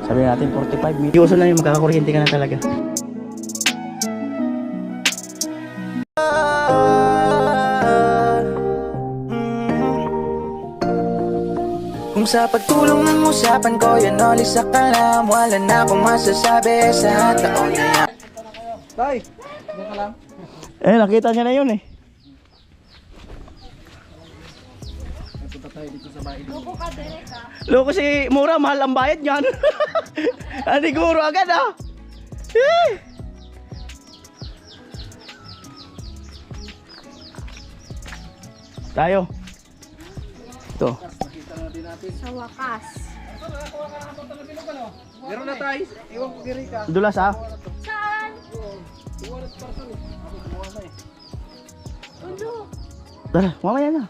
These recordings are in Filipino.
Sabi natin 45 minutes. Iuso na yung magkakakuryente ka na talaga. Kung sa pagtulong ng usapan ko, yan ulit sa kalam. Wala na akong masasabi sa taon na. Tay, diyan ka lang. Nakita niya na yun eh. Punta tayo dito sa bahay. Loko si Mura, mahal ang bayad niyan. Aniguro agad ah. Tayo. Ito. Sa wakas. Meron na tayo. Iwan ko kiri ka. Dulas ah. Saan? Ulo. Tara, mamaya na.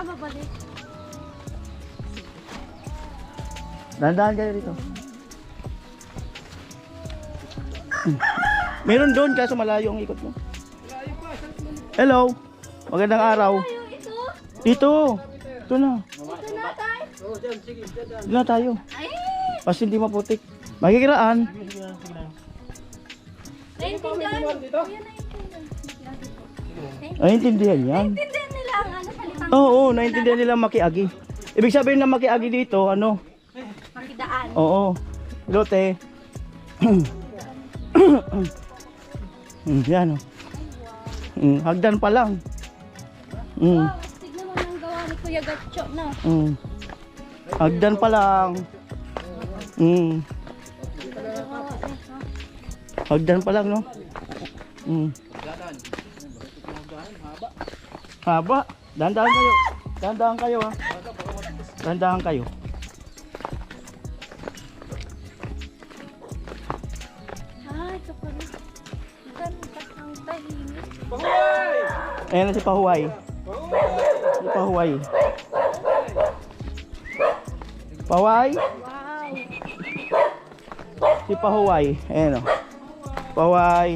Babalik. Dahan-dahan kayo dito. Meron doon kaso malayo ang ikot mo. Hello. Magandang araw. Tayo ito. Dito. Ito na. Ito na tayo. Dito na tayo. Ay! Pas hindi maputik. Magkikiraan. Naintindihan. Kuya, naintindihan. Naintindihan yan. Naintindihan nila ang ano salitang Oo, naintindihan nila makiagi. Ibig sabihin ng makiagi dito, ano? makidaan. Oo. Lote. Yan o. Hagdan pa lang. Wow, tignan mo nang gawa ni Kuya Gatcho na. Hagdan pa lang. Hagdan pa lang, no? Haba. Dahan-dahan kayo. Dahan-dahan kayo, ha? Dahan-dahan kayo. Ito pala. Ganda ang tahimik. Ayan na si Pahuay. Si Pahuay. Pahuay? Wow. Si Pahuay. Ayan o. Pahuay.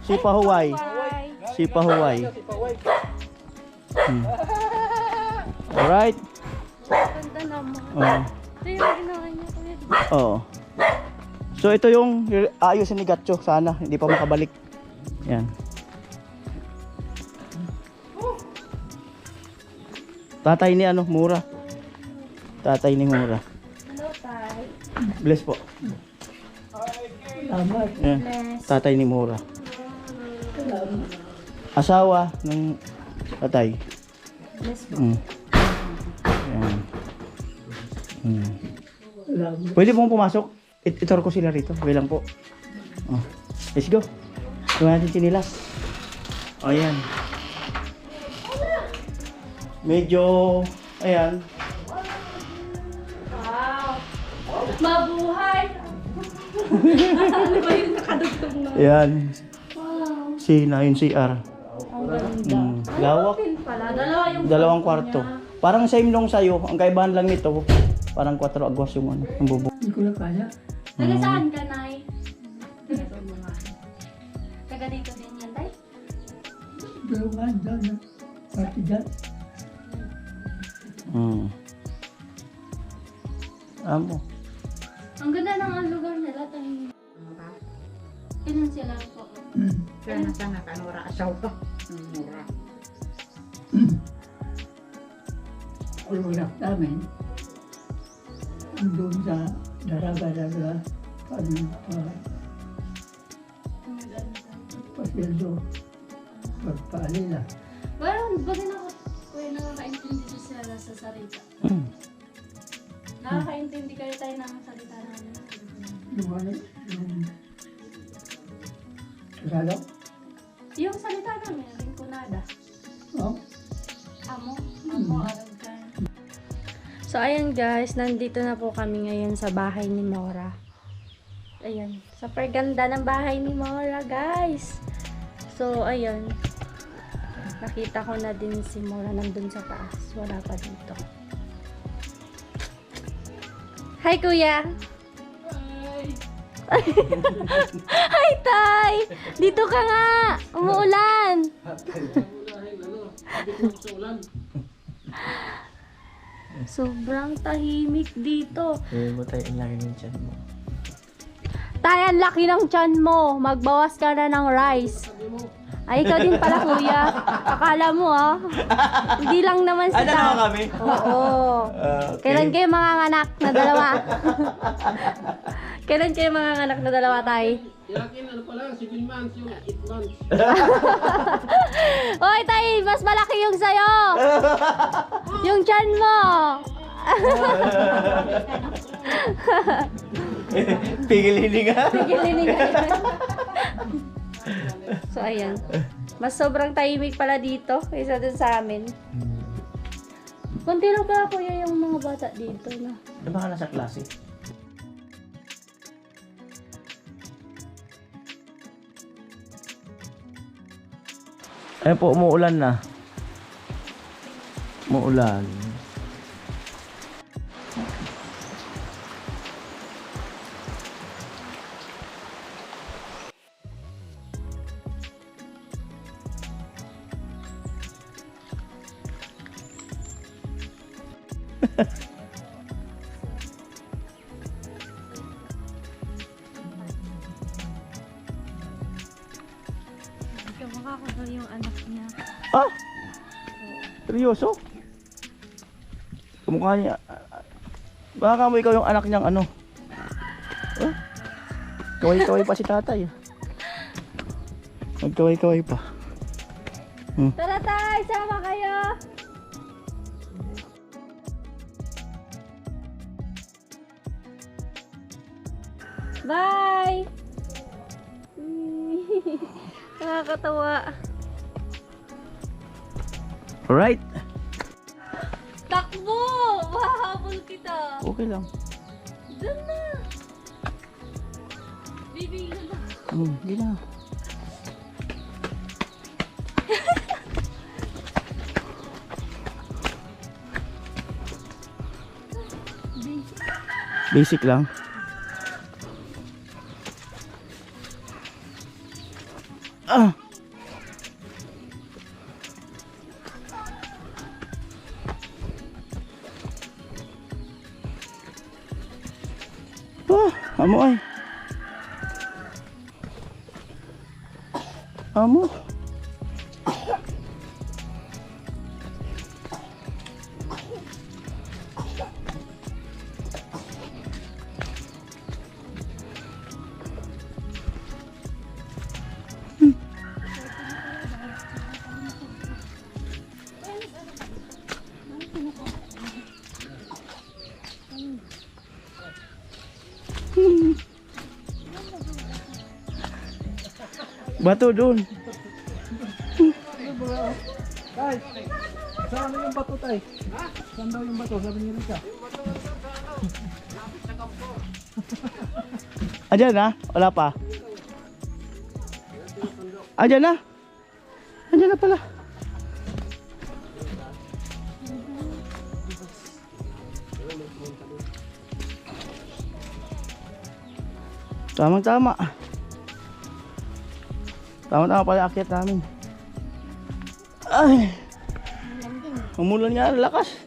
Si Pahuay. Bye. Si Pahuay. Alright. Ganda naman. Ito yung ginawa niya, Kuya. Oo. So ito yung ayusin ni Gatcho. Sana hindi pa makabalik. Yan. Tatay ni ano, Mura. Tatay ni Mura. Hello, Tay. Bless po. Yan. Tatay ni Mura. Asawa ng tatay. Bless po. Yan. Pwede pong pumasok. Ituro ko sila rito. Okay lang po. Oh. Let's go. Tumahan natin sinilas. O yan. Medyo, ayan. Wow. Mabuhay. Ano ba yung nakadugtog na? Ayan. Wow. Yung CR. Ang ganda. Lawak. Pin pala. Dalawang kwarto. Parang same nung sa'yo. Ang kaibahan lang nito, parang 4 agwas yung ano, yung bubong. Hindi ko na kaya. Taga saan ka, Nay? Taga dito din yan, Tay? Dalawang dyan na. Pati dyan. Amo. Ang ganda ng ang lugar nila, Tay. Ilan sila po? Kaya na sana kanura asaw ka. Mura. Ang ulap namin. Doon sa daraga-daraga. Pasildo. Pagpaalila. Pero bagay na kuya nakakaintindi sila sa salita. Nakakaintindi kayo tayo ng salita namin. Yung ano, yung Tagalog. Yung salita namin, rinconada. Oh. Amo, arag ka. So ayan guys, nandito na po kami ngayon sa bahay ni Mora. Ayan, super ganda ng bahay ni Mora guys. So ayun, nakita ko na din si Mora nandun sa taas. Wala pa dito. Hi Kuya! Hi Tay! Dito ka nga! Umuulan! Sobrang tahimik dito. Hindi mo tayo ilagay ng tiyan mo. Tay, ang laki ng tiyan mo. Magbawas ka na ng rice. Ay, ikaw din pala, kuya. Akala mo, ah. Hindi lang naman si Ano naman kami? Oo. Okay. Kailan kayo manganganak na dalawa? Kailan kayo manganganak na dalawa, tay? Yakin, ano pa lang, 7 months yung 8 months. Hoy, tay, mas malaki yung sayo. Yung tiyan mo. Pigilinin nga. Pigilinin nga. So, ayan. Mas sobrang tahimik pala dito kaysa dun sa amin. Kunti lang pala, kuya, yung mga bata dito, no? Ano ba ka nasa klase? Ayun po, umuulan na. Umuulan. Kamukha ko daw yung anak niya. Ah! Seryoso? Kumukha niya. Baka mo ikaw yung anak niyang ano? Ah? Kaway-kaway pa si tatay. Magkaway-kaway pa. Tara, tay! Sama kayo! Bye! Nakakatawa. Alright. Takbo! Mahahabol kita! Okay lang. Doon na! Bibigyan na. Hindi na. Basic lang. Ah! Amo ay. Amo. Bato doon. Tay, saan yung bato, tay? Saan daw yung bato? Sabi ni Rika. Ayan na? Wala pa? Ayan na? Ayan na pala. Tamang-tama. Tama-tama pala akyat namin. Ay! Umulan nga, lakas.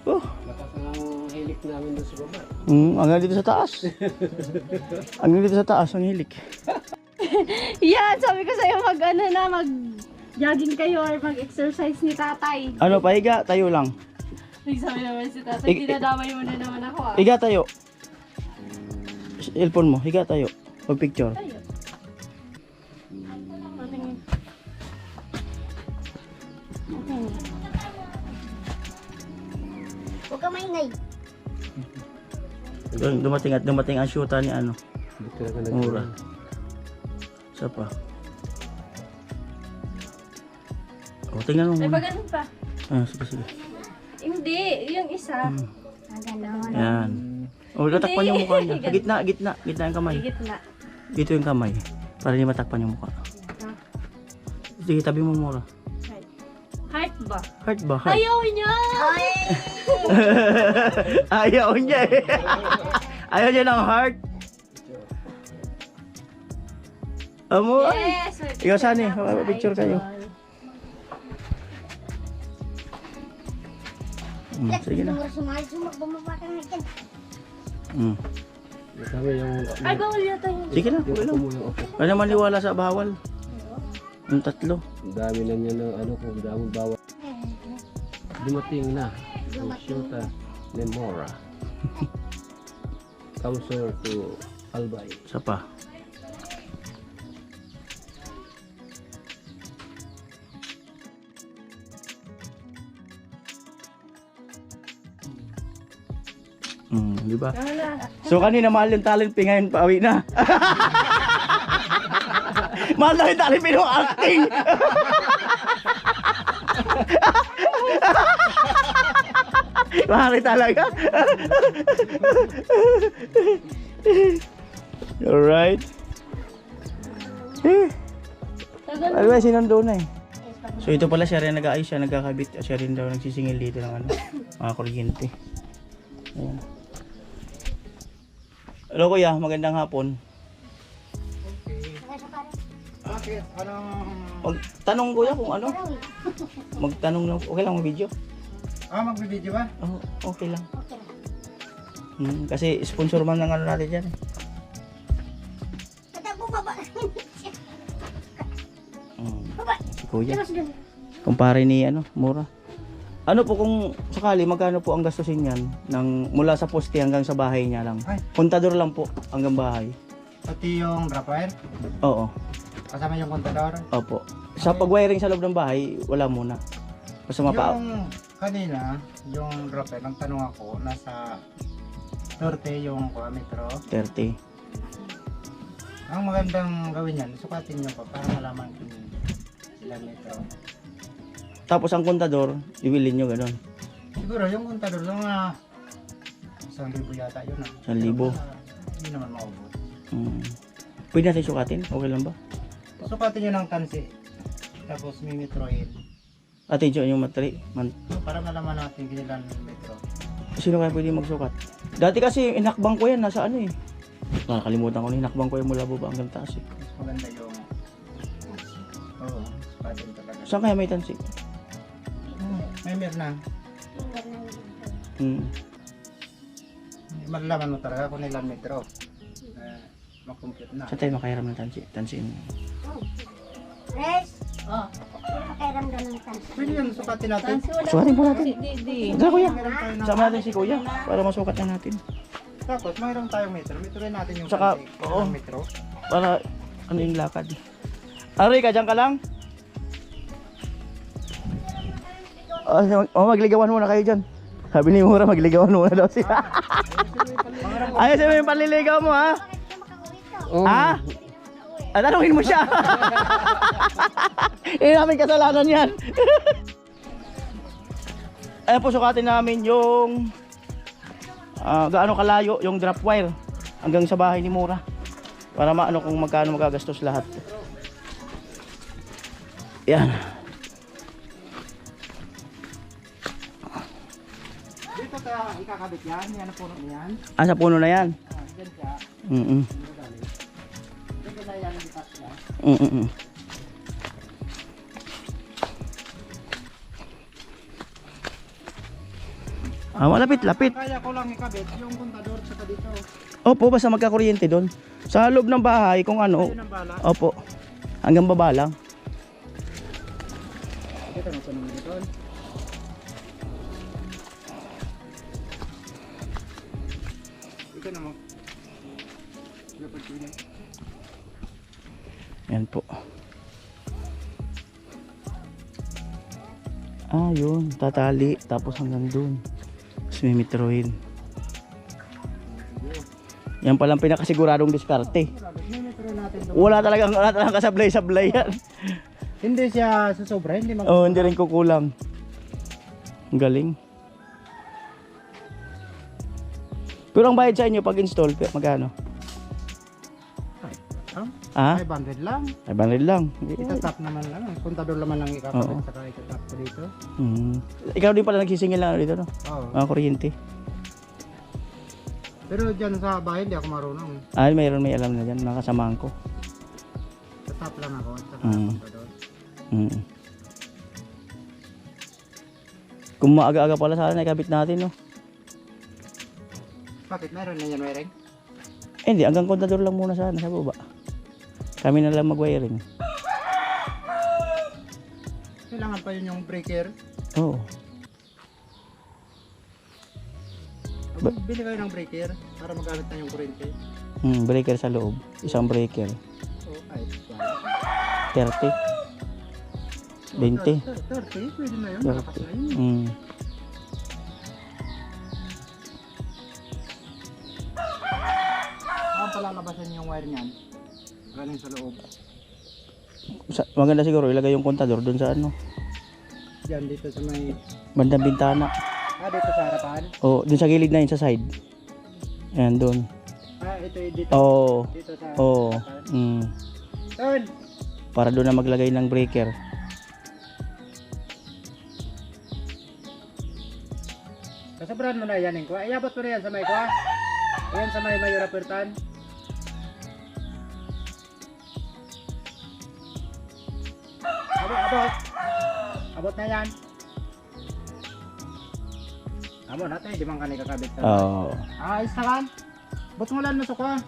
Oh. Lakas ng hilik namin doon sa baba. Hanggang dito sa taas. Hanggang dito sa taas, ang hilik. Yan! Sabi ko sa'yo mag-jogging kayo or mag-exercise ni tatay. Ano, pahiga, tayo lang. Sabi naman si tatay, dinadamay mo na naman ako ah. Higa tayo. Cellphone mo, higa tayo. Pag-picture. Tayo. Patingin. Huwag ka maingay. Dumating ang shoota ni ano. Mura. Isa pa. O, tingnan mo Ay, muna. ba ganun pa? Sige. Hindi, yung isa. Yan. O, tatakpan yung mukha niya. Sa gitna. Gitna yung kamay. Higit na. Dito yung kamay. Para hindi matakpan yung mukha. Sige, tabi mo mura. Heart ba? Heart ba? Heart. Ayaw niya! Ayaw niya eh. Ayaw niya ng heart. Amo. Yes! may Ikaw, Sunny, na ako sa picture kayo. idol. Sige na. Sabi yung... Ay, bawal yata yun. Sige na, okay lang. Ano maniwala sa bawal? Yung 3. Ang dami na niya ng ano kung daming bawal. Dumating na ang Shota ni Mora. Counselor to Albay. Isa pa. Di ba? So kanina mahal yung talent ngayon pauwi na. Mahal na yung talent yung acting. Mahal talaga. Alright. Ano ba sinundo na eh. So ito pala siya rin nag-aayos siya, nagkakabit siya rin daw nagsisingil dito ng ano, mga kuryente. Ayan. Hello kuya, magandang hapon. Bakit? Anong... Magtanong kuya kung ano. Magtanong lang, okay lang mag-video? magbibideo ba? Oh, okay lang. Kasi sponsor man ng ano natin dyan eh. Si kuya. Kumpare ni ano, mura. Ano po kung sakali, magkano po ang gastusin yan ng mula sa poste hanggang sa bahay niya lang? Ay. Kontador lang po hanggang bahay. Pati yung drop wire? Oo, Kasama yung kontador? opo. Sa pag-wiring sa loob ng bahay, wala muna. Basta Yung kanina, yung drop wire, nang tanong ako, nasa 30 yung metro. 30. Ang magandang gawin yan, sukatin nyo pa para malaman kung ilang metro. Tapos ang kontador, iwilin nyo ganun. Siguro yung kontador, mga 1,000 yata yun. 1,000. Hindi naman maubos. Pwede natin sukatin? Okay lang ba? Sukatin nyo ng tansi. Tapos may metroin. Atensyon yung matri. Para malaman natin kung ilang metro. Sino kaya pwede magsukat? Dati kasi inakbang ko yan, nasa ano eh. Nakakalimutan ko na inakbang ko yung mula baba hanggang taas eh. Mas maganda yung... Oo, sukatin talaga. Saan kaya may tansi? May na. Malalaman mo talaga kung ilang metro. Makompute na. Saan tayo makairam ng tansi? Tansiin mo. Pwede yun, sukatin natin. Sukatin po natin. Tara kuya. Mayroon tayo na. Sama natin si kuya para masukat na natin. Tapos mayroon tayong metro. Metroin natin yung Saka, tansi. oo. Ilang metro. Para ano yung lakad. Aray ka, dyan ka lang. Magligawan muna kayo dyan. Sabi ni Mura, magligawan muna daw siya. Ayos mo yung panliligaw mo ha? Ha? Tanungin mo siya. Hindi namin kasalanan yan. Ayan po, sukatin namin yung gaano kalayo yung drop wire hanggang sa bahay ni Mura. Para maano kung magkano magagastos lahat. Yan. Dito tayo ikakabit yan. Yan ang puno niyan. Sa puno na yan. Diyan siya. Dito na yan ang itas niya. Malapit-lapit. Kaya ko lang ikabit yung kontador sa dito. Opo, basta magkakuryente doon. Sa loob ng bahay, kung ano. Yun ang bala. Opo. Hanggang baba lang. Dito na po naman dito. Dito na mo. Dapat ko yan. Yan po. Yun. Tatali. Tapos hanggang doon. Tapos may metroid. Yan palang pinakasiguradong diskarte. May metro natin doon. Wala talagang kasablay-sablay yan. Hindi siya susobra, hindi mag... Oh, hindi rin kukulang. Ang galing. Pero ang bayad sa inyo pag install, magkano? Ha? 500 lang. 500 lang. Itatap naman lang. Kontador naman lang ikakabit Oo. saka itatap ko dito. Ikaw din pala nagsisingil lang dito, no? Oo. Mga kuryente. Pero dyan sa bahay hindi ako marunong. Mayroon may alam na dyan. Mga kasamahan ko. Tatap lang ako at saka Mm. kontador. Kung maaga-aga pala sana ikabit natin, no? Bakit meron na yan wiring? Hindi, hanggang kontador lang muna sana sa baba. Kami na lang mag-wiring. Kailangan pa yun yung breaker. Oo. Bili kayo ng breaker para magamit na yung kuryente. Breaker sa loob. Isang breaker. So, ay, 30. 20. 30, pwede na yun. 30. Malakas na yun. Palalabasan yung wire niyan. Galing sa loob. Maganda siguro ilagay yung kontador doon sa ano, Diyan, dito sa may... bandang bintana. dito sa harapan. O, doon sa gilid na yun, sa side. Ayan, doon. Ito yung dito. Oo. Dito sa Oo. harapan. Turn! Para doon na maglagay ng breaker. Kasobrahan mo na yan, Ingko. Iabot mo na yan sa may kwa. Ayan sa may Mayura Pertan. Abot. Abot na yan. Amo natin, di man ka nakakabit ka. Oo. Ayos na kan. Bot mo lang mo sa kwa.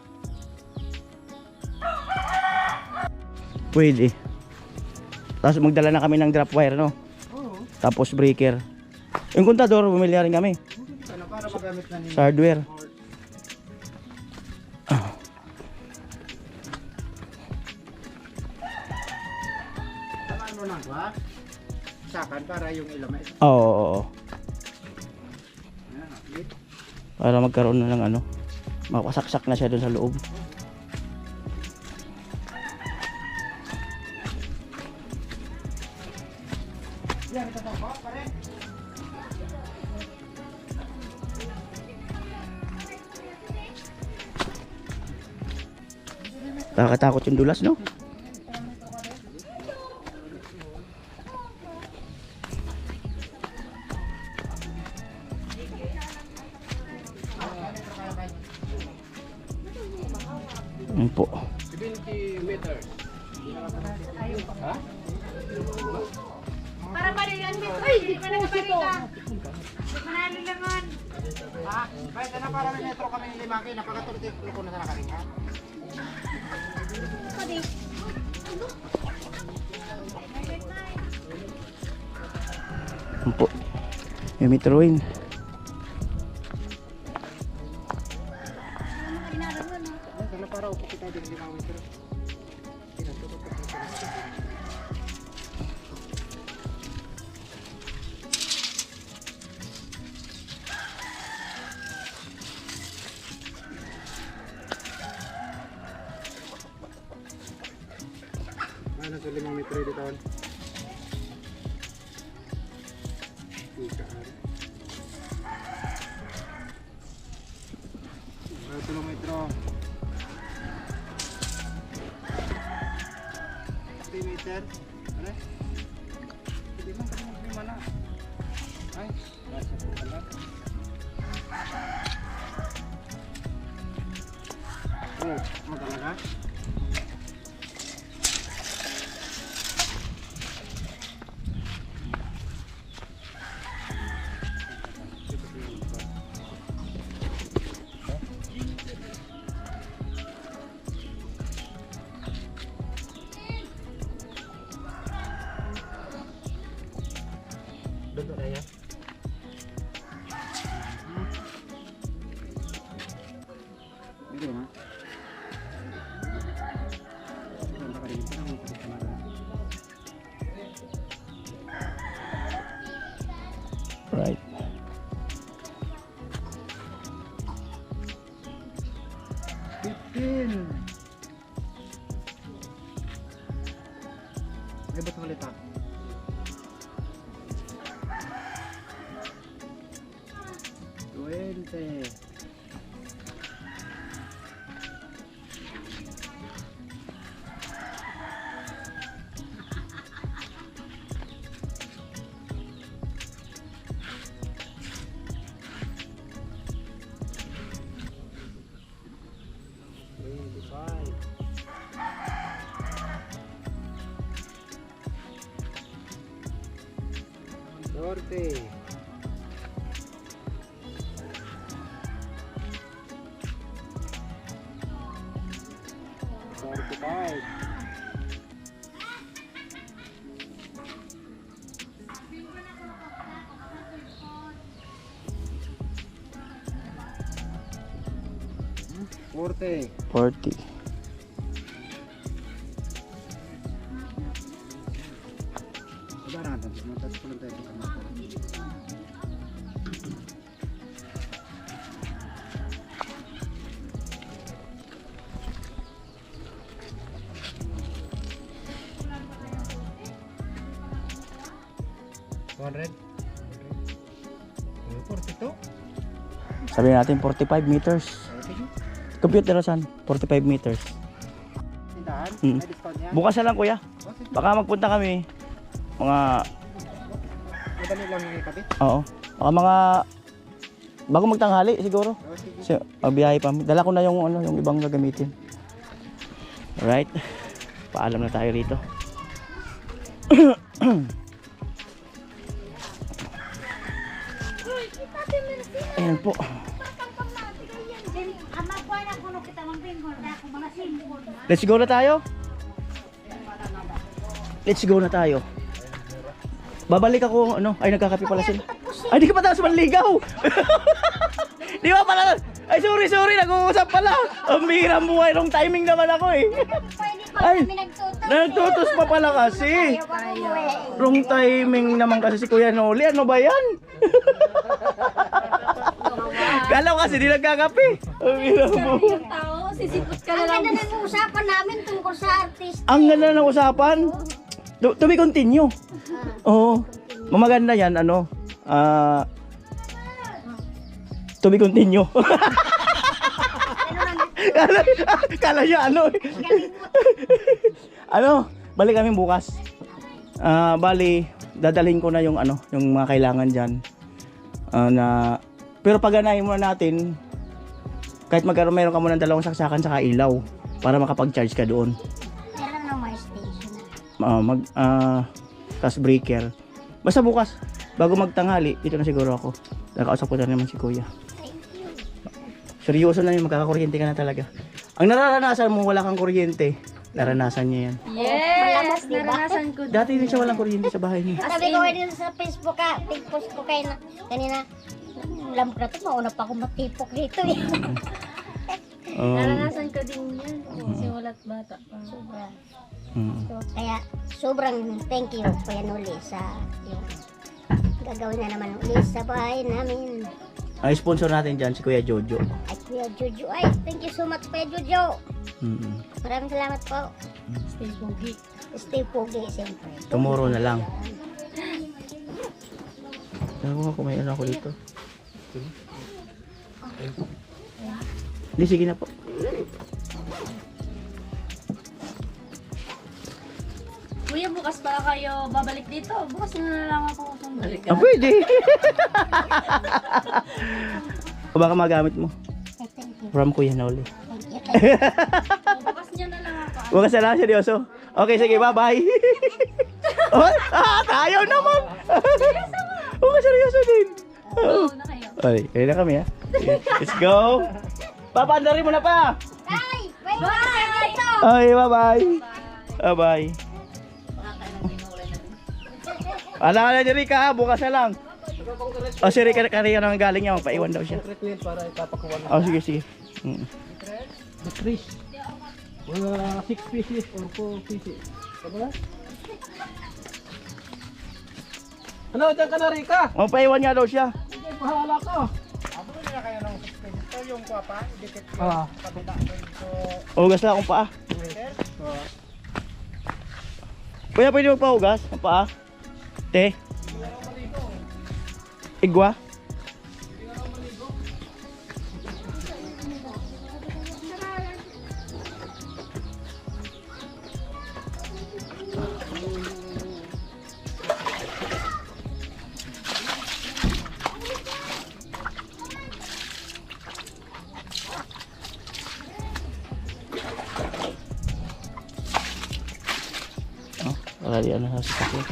Pwede. Tapos magdala na kami ng drop wire, no? Oo. Tapos breaker. Yung kontador, bumili na rin kami. Ano, para magamit na ninyo. Sa hardware. Tamaan mo lang kwa. Sakan para yung ilamay. Oo. Ayan, okay. Para magkaroon na ng ano. Makasaksak na siya doon sa loob. Yan, ito po, pare. Nakakatakot yung dulas, no? Yan po. 70 meters. Para balikan mo. Ay, di pa nakabalika. Di pa nalilangan. Kahit na para may metro kami limaki, napakatuloy ko na sa nakaringa. Yan po. Yung metroin. Sana para upo kita din di mga metro. Ano sa 5 metro dito? Kilometro. 3 meter. Ano? Hindi man kami maglima na. Ay, nasa po pala. Oh, ano talaga? Duduk na yan. Hindi na. Right. Ay, ba't ulit ah? Duwente. Norte. 40. 40. Sabaran natin. Matas ko lang tayo sa kamata. $100. 42. Sabihin natin 45 meters. Computer na saan? 45 meters. Tindahan? Mm. May discount yan? Bukas na lang kuya. Baka magpunta kami. Mga, Madali lang yung ikabit. oo. Baka mga, bago magtanghali siguro. Sige. Biyahe pa. Dala ko na yung, ano, yung ibang gagamitin. Alright. Paalam na tayo rito. Ayan po. Let's go na tayo. Let's go na tayo. Babalik ako, ano, ay nagkakape pala sila. Ay, di ka pa tapos manligaw. Di ba pala? Ay, sorry, nag-uusap pala. Ang bihirang buhay, wrong timing naman ako eh. Ay, nagtutos pa pala kasi. Wrong timing naman kasi si Kuya Noli. Ano ba yan? Kala ko kasi di nagkakape. Ang bihirang buhay. Sisipot ka na Ang lang. ganda ng usapan namin tungkol sa artist. Ang ganda ng usapan. To be continue. Oo. Mamaganda yan, ano. To be continue. Kala niya ano. Ano, balik kami bukas. Bali, dadalhin ko na yung ano, yung mga kailangan diyan. Pero paganahin muna natin kahit meron ka muna ng 2 saksakan saka ilaw para makapag-charge ka doon. Meron ng my station. Gas breaker. Basta bukas, bago magtanghali, dito na siguro ako. Nakausap ko na naman si Kuya. Seryoso na yun, magkakakuryente ka na talaga. Ang nararanasan mo, wala kang kuryente. Naranasan niya yan. Yes! Naranasan ko. Dati din siya walang kuryente sa bahay niya. Sabi ko kayo dito sa Facebook post ko kayo na kanina. Alam ko na ito, mauna pa ako matipok dito eh. Naranasan ko din yan. Simulat bata pa. Sobra. Mm. So, kaya sobrang thank you Kuya Noli sa yung gagawin na naman ulit sa bahay namin. Ang sponsor natin dyan, si Kuya Jojo. Ay Kuya Jojo, ay thank you so much Kuya Jojo. Mm. Maraming salamat po. Stay pogi. Stay pogi siyempre. Tomorrow na lang. Sabi ko nga kung may ano ako dito. Hindi, sige na po. Kuya, bukas pala kayo babalik dito. Bukas na lang ako balik. Pwede. O baka magamit mo. Ay, thank you. From Kuya Noli. Thank you. Bukas niya na lang ako. Bukas na lang, seryoso. Okay, sige, bye-bye. Oh, tayo naman. Okay, seryoso din. Go na kayo. Ay, kaya na kami ha. Let's go. Papaandarin mo na pa. Ay, bye! Ay, bye-bye. Bye-bye. Ala ka na ni Rika ha, bukas na lang. O si Rika kanina nang galing niya, magpaiwan daw siya. Concrete yan para ipapakuha na. O sige, sige. The trees. Mga 6 pieces or 4 pieces. Diba? Ano, dyan ka na Rika? Magpaiwan nga daw siya. Sige, bahala ka. Abo na kayo ng suspense. Ito yung kuwapa. Dikit ko. Ah. Kabila ko dito. Hugas na akong paa. Kuya, pwede magpahugas ng paa? Te? Igwa? Wala di ano sa sakit.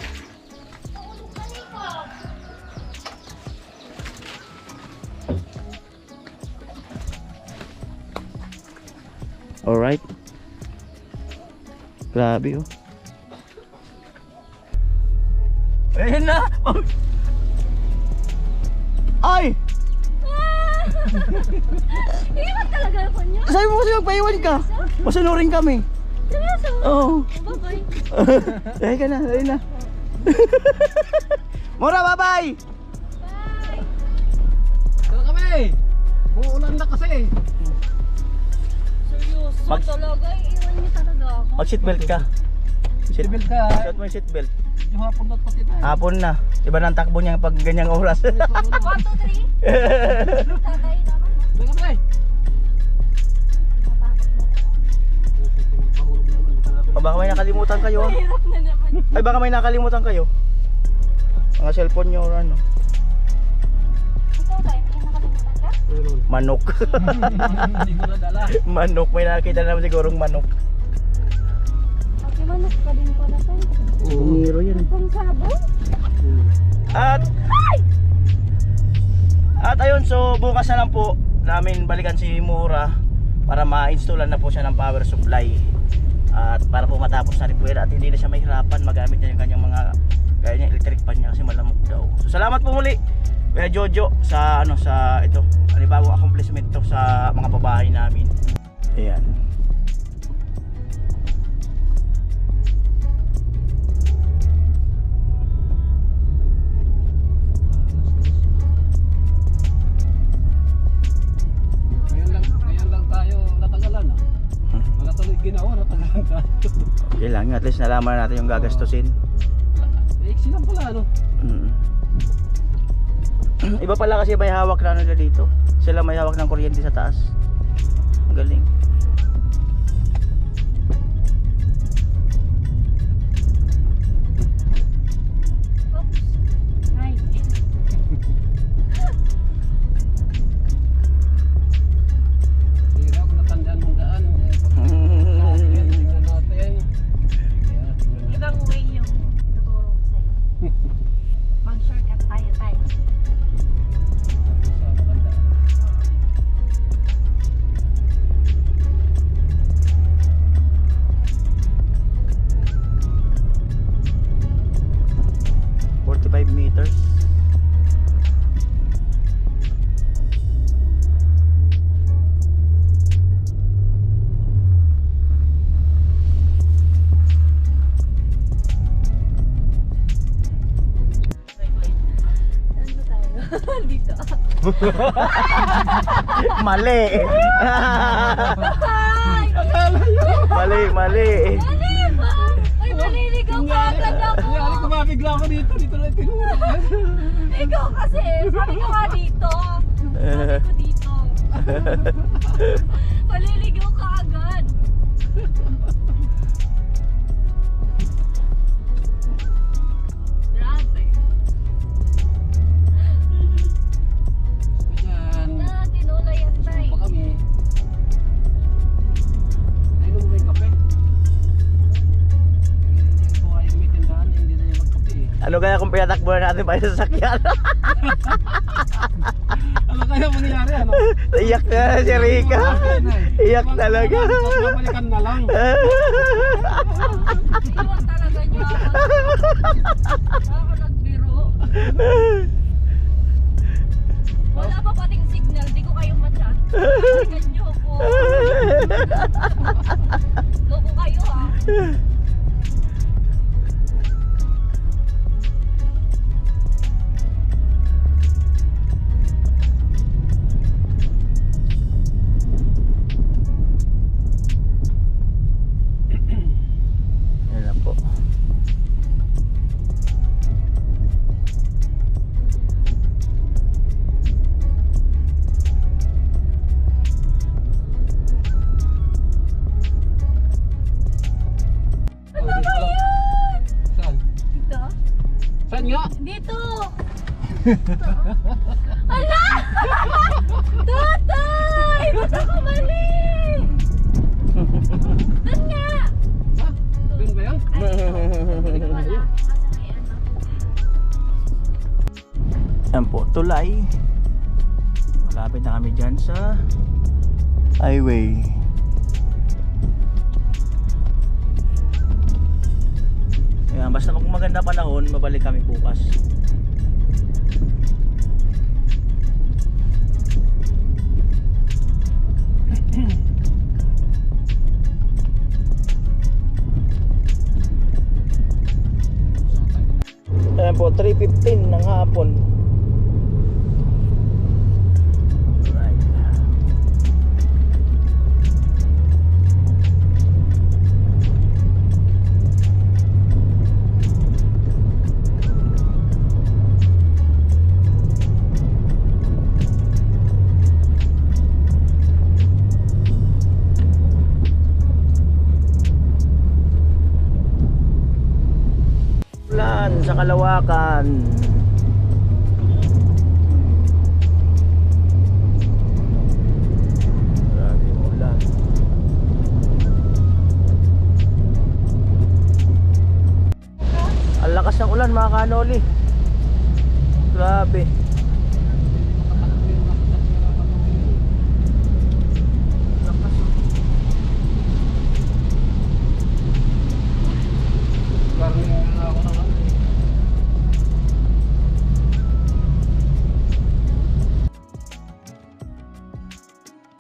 Alright. Grabe oh. Ayun na! Ay! Iwan talaga ako niya. Sabi mo kasi magpaiwan ka. Masunurin kami. Seryoso? Oo. Bye-bye. Ayun ka na, ayun na. Mora, bye-bye! Tara kami! Uulan na kasi. Seryoso talaga. Iwan niyo talaga ako. Mag-seatbelt ka. Seatbelt ka. Suot mo yung seatbelt. Yung hapon na pati tayo. Hapon na. Iba na ang takbo niya pag ganyang oras. 1, 2, 3. Tatay naman. Tara kami! O baka may nakalimutan kayo ah. Hirap na naman. Ay baka may nakalimutan kayo. Mga cellphone nyo or ano. Ikaw tayo, may nakalimutan ka? Meron. Manok. Hindi ko nadala. Manok. May nakita naman sigurong manok. Okay, manok ka din pala tayo. Hero yan. Pang sabon? At ayun, so bukas na lang po namin balikan si Mura para ma-installan na po siya ng power supply. At para po matapos na rin po yan at hindi na siya mahirapan magamit niya yung kanyang mga gaya niya electric pan niya kasi malamok daw. So salamat po muli Kuya Jojo sa sa ito, panibagong accomplishment to sa mga babae namin. Ayan. Ngayon lang tayo natagalan ah. Wala tuloy ginawa, natagalan tayo. Okay lang, at least nalaman natin yung gagastusin. Silang pala ano? Iba pala kasi may hawak na nila dito. Sila may hawak ng kuryente sa taas. Ang galing. Ay. Hindi na ako natandaan mong daan. Tingnan natin. Ibang way yung ituturo ko sa'yo. Mag-shortcut tayo tayo. Sa maganda. Meters. Saan ba tayo? Dito. Mali. Mali, mali. Mali ba? Ay, maliligaw ka agad ako. Kaya kumabigla ako dito lang tinuro. Ikaw kasi, sabi ko nga dito. Sabi ko dito. Maliligaw ka agad. Grabe. Ayan. Na, tinulayan tayo. Pa kami. Nainom mo ba yung kape? Hindi ko kaya may tindahan na hindi na yung magkape eh. Ano kaya kung pinatakbo na natin pa yung sasakyan? Ano kaya mangyayari ano? Iyak na si Rika. Iyak talaga. Babalikan na lang. Iwan talaga niyo ako. Ako nagbiro. Wala pa pating signal, di ko kayo ma-chat. Tingnan niyo ako. Loko kayo ha. Yan lang po. Saan? Dito? Saan nga? Dito! Ala! Tatay! Ba't ako mali? Doon nga! Ha? Doon ba yan? Wala. Asa may ano? Yan po, tulay. Malapit na kami dyan sa highway. maganda panahon, mabalik kami bukas. Ayan po, 3:15 ng hapon. Right. Ulan sa Kalawakan. Grabe ulan. Ang lakas ng ulan mga kanoli. Grabe.